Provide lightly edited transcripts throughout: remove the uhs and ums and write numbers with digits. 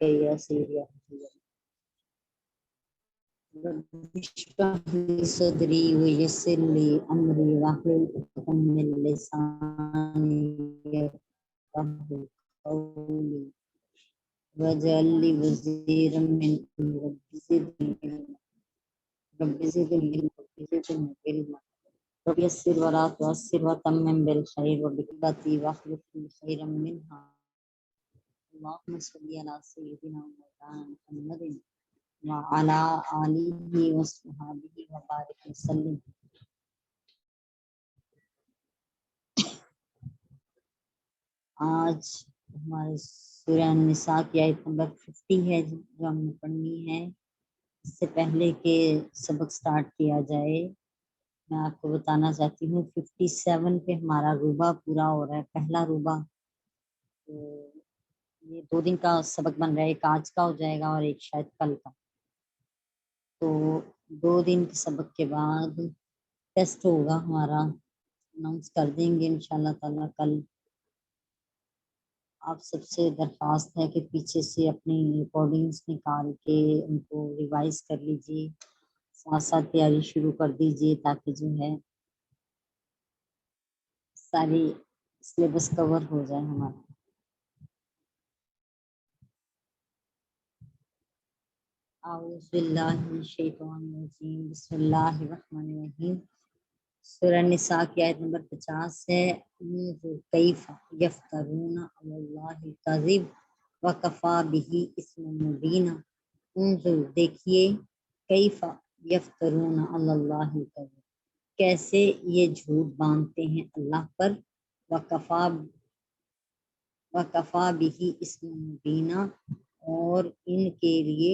يسير يا رب اشرح لي صدري ويسر لي أمري واحلل عقدة من لساني يفقهوا قولي واجعل لي وزيرا من أمري رب زدني علما رب يسر ولا تعسر وتمم بالخير وبكلمتي واخلف لي خيرا منها اللهم صل على سيدنا مولانا محمد وعلى آلہ وصحبہ وبارک وسلم۔ آج ہمارے سورہ النساء کی آیت نمبر 50 ہے جو ہم نے پڑھنی ہے۔ اس سے پہلے کہ سبق سٹارٹ کیا جائے میں آپ کو بتانا چاہتی ہوں 57 پہ ہمارا روبہ پورا ہو رہا ہے، پہلا روبہ۔ تو یہ 2 دن کا سبق بن رہا ہے، ایک آج کا ہو جائے گا اور ایک شاید کل کا۔ تو 2 دن کے سبق کے بعد ٹیسٹ ہوگا ہمارا، اناؤنس کر دیں گے انشاءاللہ تعالیٰ کل۔ آپ سب سے درخواست ہے کہ پیچھے سے اپنی ریکارڈنگز نکال کے ان کو ریوائز کر لیجیے، ساتھ ساتھ تیاری شروع کر دیجیے تاکہ جو ہے ساری سلیبس کور ہو جائے ہمارا۔ اعوذ باللہ من الشیطان الرجیم، بسم اللہ الرحمن الرحیم۔ سورہ النساء کی آیت نمبر 50 ہے۔ انظر کیف یفترون علی اللہ الکذب وکفی بہ اثما مبینا۔ انظر دیکھیے، کیف یفترون علی اللہ الکذب کیسے یہ جھوٹ باندھتے ہیں اللہ پر، وکفی بہ اثما مبینا اور ان کے لیے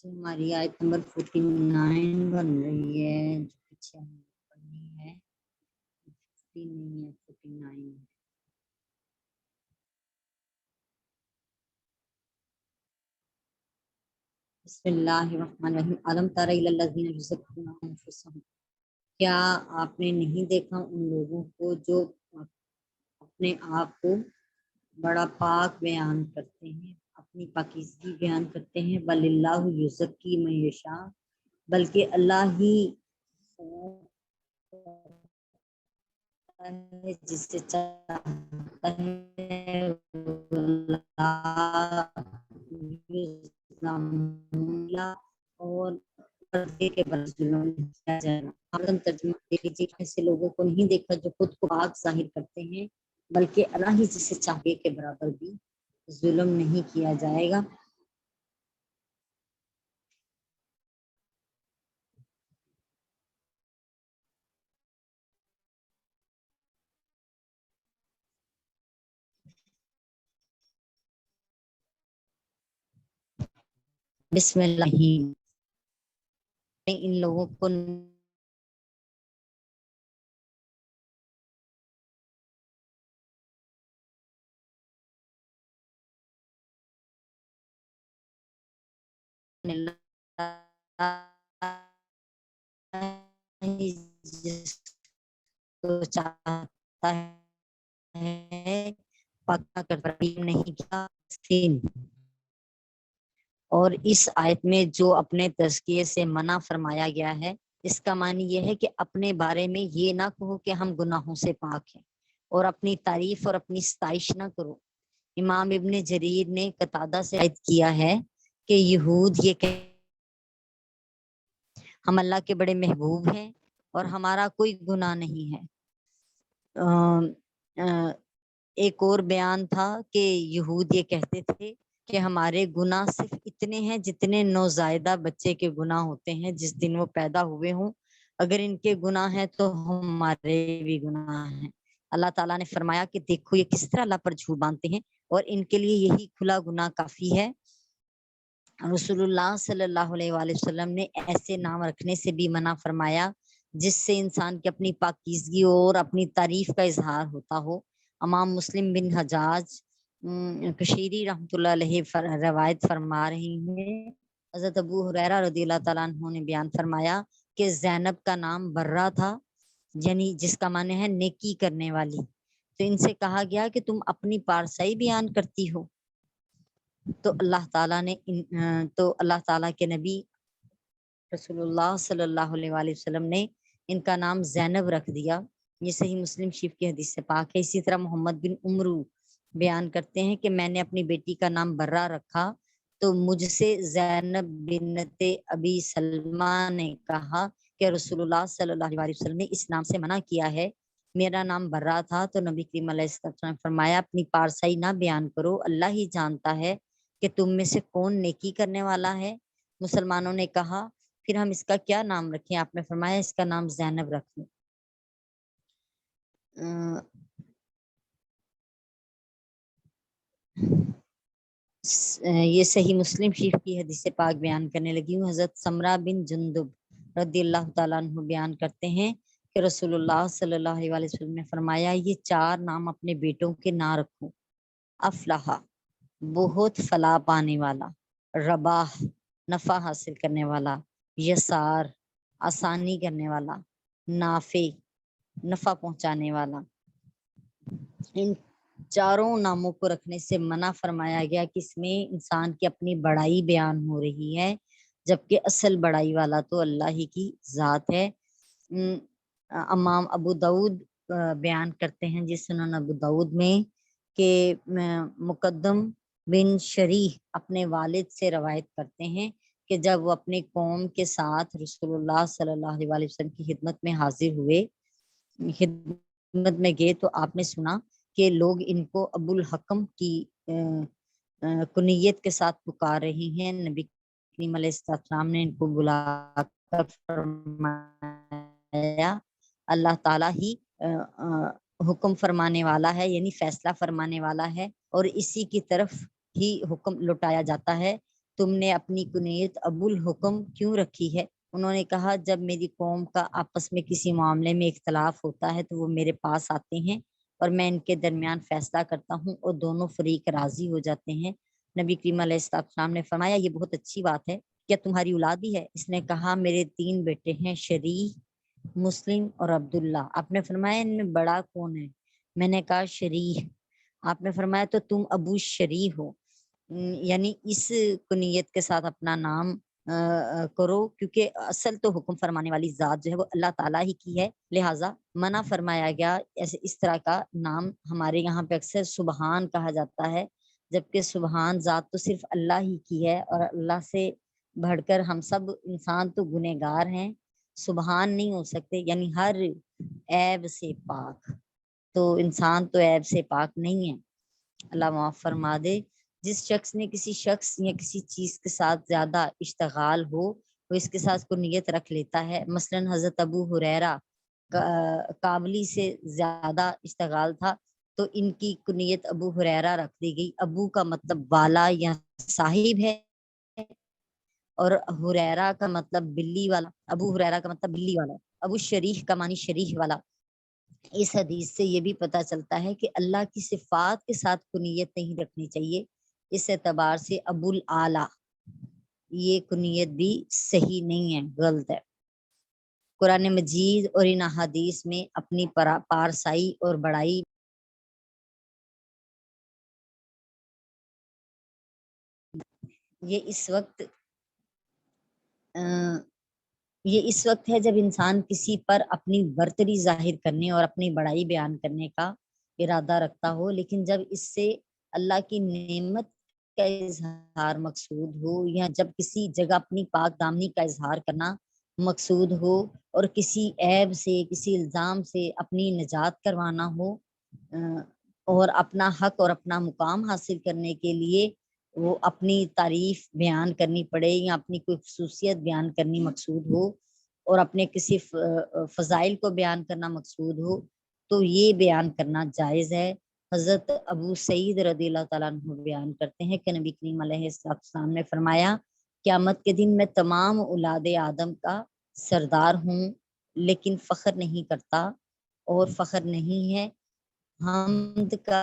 ہماری آیت نمبر 49 بن رہی ہے، جو پیچھے ہم نے پڑھنی ہے 50 نہیں ہے 49 ہے۔ بسم اللہ الرحمن الرحیم۔ الم تر الی الذین یزکون انفسہم، کیا آپ نے نہیں دیکھا ان لوگوں کو جو اپنے آپ کو بڑا پاک بیان کرتے ہیں، اپنی پاکیزگی بیان کرتے ہیں، بل اللہ یزکی من یشاء، بلکہ اللہ ہی جسے چاہتا ہے اور ترجمہ دے لیجیے، ایسے لوگوں کو نہیں دیکھا جو خود کو پاک ظاہر کرتے ہیں، بلکہ اللہ ہی جسے چاہے کے برابر بھی ظلم نہیں کیا جائے گا۔ بسم اللہ، ان لوگوں کو جس کو چاہتا ہے پکا کر نہیں کیا۔ اور اس آیت میں جو اپنے تزکیے سے منع فرمایا گیا ہے، اس کا معنی یہ ہے کہ اپنے بارے میں یہ نہ کہو کہ ہم گناہوں سے پاک ہیں، اور اپنی تعریف اور اپنی ستائش نہ کرو۔ امام ابن جریر نے قتادہ سے عائد کیا ہے کہ یہود یہ کہ ہم اللہ کے بڑے محبوب ہیں اور ہمارا کوئی گناہ نہیں ہے۔ ایک اور بیان تھا کہ یہود یہ کہتے تھے کہ ہمارے گناہ صرف اتنے ہیں جتنے نوزائیدہ بچے کے گناہ ہوتے ہیں جس دن وہ پیدا ہوئے ہوں، اگر ان کے گناہ ہیں تو ہمارے بھی گناہ ہیں۔ اللہ تعالیٰ نے فرمایا کہ دیکھو یہ کس طرح اللہ پر جھوٹ باندھتے ہیں، اور ان کے لیے یہی کھلا گناہ کافی ہے۔ رسول اللہ صلی اللہ علیہ وآلہ وسلم نے ایسے نام رکھنے سے بھی منع فرمایا جس سے انسان کی اپنی پاکیزگی اور اپنی تعریف کا اظہار ہوتا ہو۔ امام مسلم بن حجاج کشیری رحمۃ اللہ علیہ روایت فرما رہی ہیں، حضرت ابو ہریرہ رضی اللہ تعالیٰ عنہ نے بیان فرمایا کہ زینب کا نام برہ تھا، یعنی جس کا معنی ہے نیکی کرنے والی۔ تو ان سے کہا گیا کہ تم اپنی پارسائی بیان کرتی ہو، تو اللہ تعالیٰ کے نبی رسول اللہ صلی اللہ علیہ وآلہ وسلم نے ان کا نام زینب رکھ دیا۔ یہ صحیح مسلم شریف کی حدیث سے پاک ہے۔ اسی طرح محمد بن عمرو بیان کرتے ہیں کہ میں نے اپنی بیٹی کا نام برہ رکھا تو مجھ سے زینب بنت ابی سلمہ نے کہا کہ رسول اللہ صلی اللہ علیہ وسلم نے اس نام سے منع کیا ہے، میرا نام برہ تھا۔ تو نبی کریم علیہ السلام نے فرمایا اپنی پارسائی نہ بیان کرو، اللہ ہی جانتا ہے کہ تم میں سے کون نیکی کرنے والا ہے۔ مسلمانوں نے کہا پھر ہم اس کا کیا نام رکھیں؟ آپ نے فرمایا اس کا نام زینب رکھ لیں۔ یہ صحیح مسلم شریف کی حدیث پاک بیان کرنے لگی ہوں۔ حضرت سمرہ بن جندب رضی اللہ تعالیٰ عنہ بیان کرتے ہیں کہ رسول اللہ صلی اللہ علیہ وسلم نے فرمایا یہ 4 نام اپنے بیٹوں کے نہ رکھو: افلاح بہت فلاح پانے والا، رباح نفع حاصل کرنے والا، یسار آسانی کرنے والا، نافع نفع پہنچانے والا۔ ان 4 ناموں کو رکھنے سے منع فرمایا گیا کہ اس میں انسان کی اپنی بڑائی بیان ہو رہی ہے، جبکہ اصل بڑائی والا تو اللہ ہی کی ذات ہے۔ امام ابو داود بیان کرتے ہیں جس سنن ابو داود میں کہ مقدم بن شریح اپنے والد سے روایت کرتے ہیں کہ جب وہ اپنے قوم کے ساتھ رسول اللہ صلی اللہ علیہ وسلم کی خدمت میں حاضر ہوئے، خدمت میں گئے، تو آپ نے سنا کہ لوگ ان کو ابو الحکم کی کنیت کے ساتھ پکار رہے ہیں۔ نبی کریم علیہ السلام نے ان کو بلا کر فرمایا اللہ تعالیٰ ہی حکم فرمانے والا ہے، یعنی فیصلہ فرمانے والا ہے، اور اسی کی طرف ہی حکم لوٹایا جاتا ہے۔ تم نے اپنی کنیت ابو الحکم کیوں رکھی ہے؟ انہوں نے کہا جب میری قوم کا آپس میں کسی معاملے میں اختلاف ہوتا ہے تو وہ میرے پاس آتے ہیں اور میں ان کے درمیان فیصلہ کرتا ہوں اور دونوں فریق راضی ہو جاتے ہیں۔ نبی کریم علیہ السلام نے فرمایا یہ بہت اچھی بات ہے، کیا تمہاری اولاد بھی ہے؟ اس نے کہا میرے 3 بیٹے ہیں، شریح، مسلم اور عبداللہ۔ آپ نے فرمایا ان میں بڑا کون ہے؟ میں نے کہا شریح۔ آپ نے فرمایا تو تم ابو شریح ہو، یعنی اس کنیت کے ساتھ اپنا نام کرو، کیونکہ اصل تو حکم فرمانے والی ذات جو ہے وہ اللہ تعالیٰ ہی کی ہے، لہٰذا منع فرمایا گیا۔ ایسے اس طرح کا نام ہمارے یہاں پہ اکثر سبحان کہا جاتا ہے، جبکہ سبحان ذات تو صرف اللہ ہی کی ہے، اور اللہ سے بڑھ کر ہم سب انسان تو گنہگار ہیں، سبحان نہیں ہو سکتے، یعنی ہر عیب سے پاک، تو انسان تو عیب سے پاک نہیں ہے، اللہ معاف فرما دے۔ جس شخص نے کسی شخص یا کسی چیز کے ساتھ زیادہ اشتغال ہو وہ اس کے ساتھ کو نیت رکھ لیتا ہے۔ مثلا حضرت ابو ہریرہ قابلی سے زیادہ اشتغال تھا تو ان کی کنیت ابو ہریرہ رکھ دی گئی۔ ابو کا مطلب والا یا صاحب ہے، اور ہریرہ کا مطلب بلی والا، ابو ہریرہ کا مطلب بلی والا، ابو شریح کا معنی شریح والا۔ اس حدیث سے یہ بھی پتہ چلتا ہے کہ اللہ کی صفات کے ساتھ کنیت نہیں رکھنی چاہیے۔ اس اعتبار سے ابو الاعلیٰ یہ کنیت بھی صحیح نہیں ہے، غلط ہے۔ قرآن مجید اور ان احادیث میں اپنی پارسائی اور بڑائی یہ اس وقت ہے جب انسان کسی پر اپنی برتری ظاہر کرنے اور اپنی بڑائی بیان کرنے کا ارادہ رکھتا ہو، لیکن جب اس سے اللہ کی نعمت کا اظہار مقصود ہو، یا جب کسی جگہ اپنی پاک دامنی کا اظہار کرنا مقصود ہو، اور کسی عیب سے کسی الزام سے اپنی نجات کروانا ہو، اور اپنا حق اور اپنا مقام حاصل کرنے کے لیے وہ اپنی تعریف بیان کرنی پڑے یا اپنی کوئی خصوصیت بیان کرنی مقصود ہو، اور اپنے کسی فضائل کو بیان کرنا مقصود ہو، تو یہ بیان کرنا جائز ہے۔ حضرت ابو سعید رضی اللہ تعالیٰ عنہ بیان کرتے ہیں کہ نبی کریم علیہ السلام نے فرمایا قیامت کے دن میں تمام اولاد آدم کا سردار ہوں، لیکن فخر نہیں کرتا، اور فخر نہیں ہے حمد کا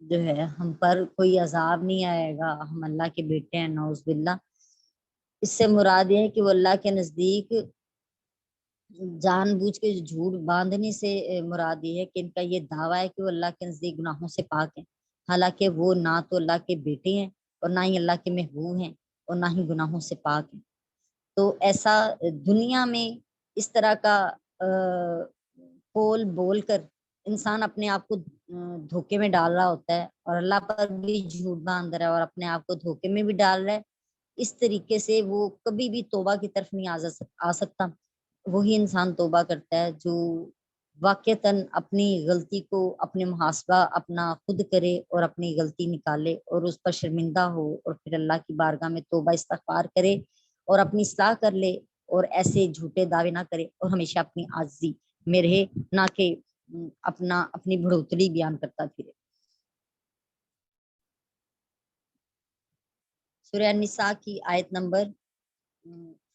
جو ہے ہم پر کوئی عذاب نہیں آئے گا، ہم اللہ کے بیٹے ہیں، نعوذ باللہ۔ اس سے مراد یہ ہے کہ وہ اللہ کے نزدیک جان بوجھ کے جھوٹ باندھنے سے مراد یہ ہے کہ ان کا یہ دعویٰ ہے کہ وہ اللہ کے نزدیک گناہوں سے پاک ہیں، حالانکہ وہ نہ تو اللہ کے بیٹے ہیں اور نہ ہی اللہ کے محبوب ہیں اور نہ ہی گناہوں سے پاک ہیں۔ تو ایسا دنیا میں اس طرح کا بول بول کر انسان اپنے آپ کو دھوکے میں ڈال رہا ہوتا ہے اور اللہ پر بھی جھوٹ باندھ رہا ہے اور اپنے آپ کو دھوکے میں بھی ڈال رہا ہے۔ اس طریقے سے وہ کبھی بھی توبہ کی طرف نہیں آ سکتا۔ وہی انسان توبہ کرتا ہے جو واقعتاً اپنی غلطی کو اپنے محاسبہ اپنا خود کرے اور اپنی غلطی نکالے اور اس پر شرمندہ ہو اور پھر اللہ کی بارگاہ میں توبہ استغفار کرے اور اپنی اصلاح کر لے اور ایسے جھوٹے دعوے نہ کرے اور ہمیشہ اپنی عاجزی میں رہے، نہ کہ اپنی بڑھوتری بیان کرتا پھرے۔ سورہ النساء کی آیت نمبر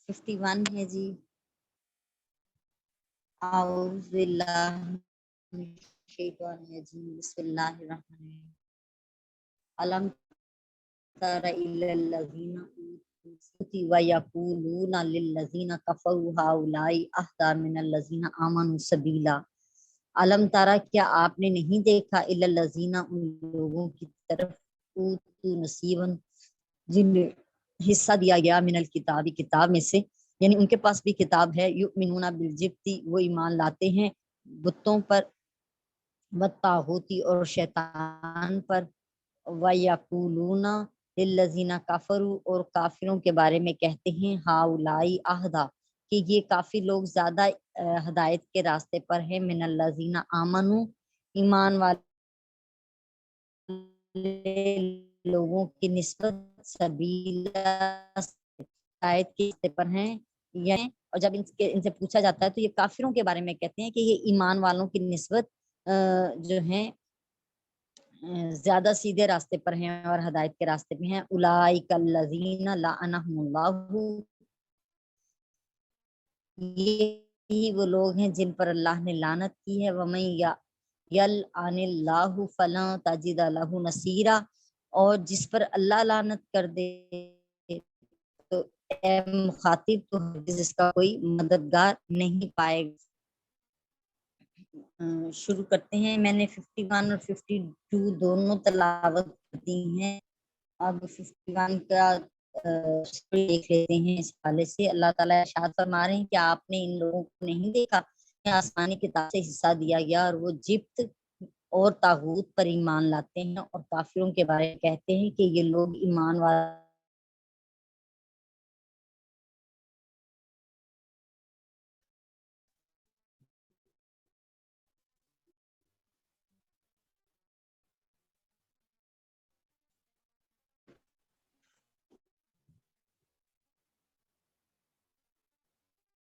51 ہے جی۔ اعوذ باللہ من الشیطان الرجیم، بسم اللہ الرحمن الرحیم۔ الم تر الی الذین اوتوا ویقولون للذین کفروا ہؤلاء اہدی من الذین آمنوا سبیلا۔ علم تارا، کیا آپ نے نہیں دیکھا الی الذین، ان لوگوں کی طرف اوتوا نصیبا، جنہیں حصہ دیا گیا من الکتاب، کتاب میں سے، یعنی ان کے پاس بھی کتاب ہے، یؤمنون بالجبت، وہ ایمان لاتے ہیں بتوں پر، والطاغوت اور شیطان پر، وَيَقُولُونَ لِلَّذِينَ كَفَرُوا، اور کافروں کے بارے میں کہتے ہیں ہؤلاء اہدی، کہ یہ کافی لوگ زیادہ ہدایت کے راستے پر ہیں، من الذین آمنوا، ایمان والے لوگوں کی نسبت، سبیلا، ہدایت کے راستے پر ہیں، یعنی اور جب ان سے پوچھا جاتا ہے تو یہ کافروں کے بارے میں کہتے ہیں کہ یہ ایمان والوں کی نسبت جو ہیں زیادہ سیدھے راستے پر ہیں اور ہدایت کے راستے پہ ہیں۔ اولئک الذین لعنہم اللہ، یہی وہ لوگ ہیں جن پر اللہ نے لعنت کی ہے، ومن یلعن اللہ فلن تجد لہ نصیرا، اور جس پر اللہ لعنت کر دے تو اے مخاطب تو ہرگز اس کا کوئی مددگار نہیں پائے گا۔ شروع کرتے ہیں۔ میں نے 51 اور 52 دونوں تلاوت کرتی ہیں۔ اب 51 کا دیکھ لیتے ہیں اس حوالے سے۔ اللہ تعالیٰ ارشاد فرما رہے ہیں کہ آپ نے ان لوگوں کو نہیں دیکھا، آسمانی کتاب سے حصہ دیا گیا اور وہ جبت اور طاغوت پر ایمان لاتے ہیں اور کافروں کے بارے میں کہتے ہیں کہ یہ لوگ ایمان والے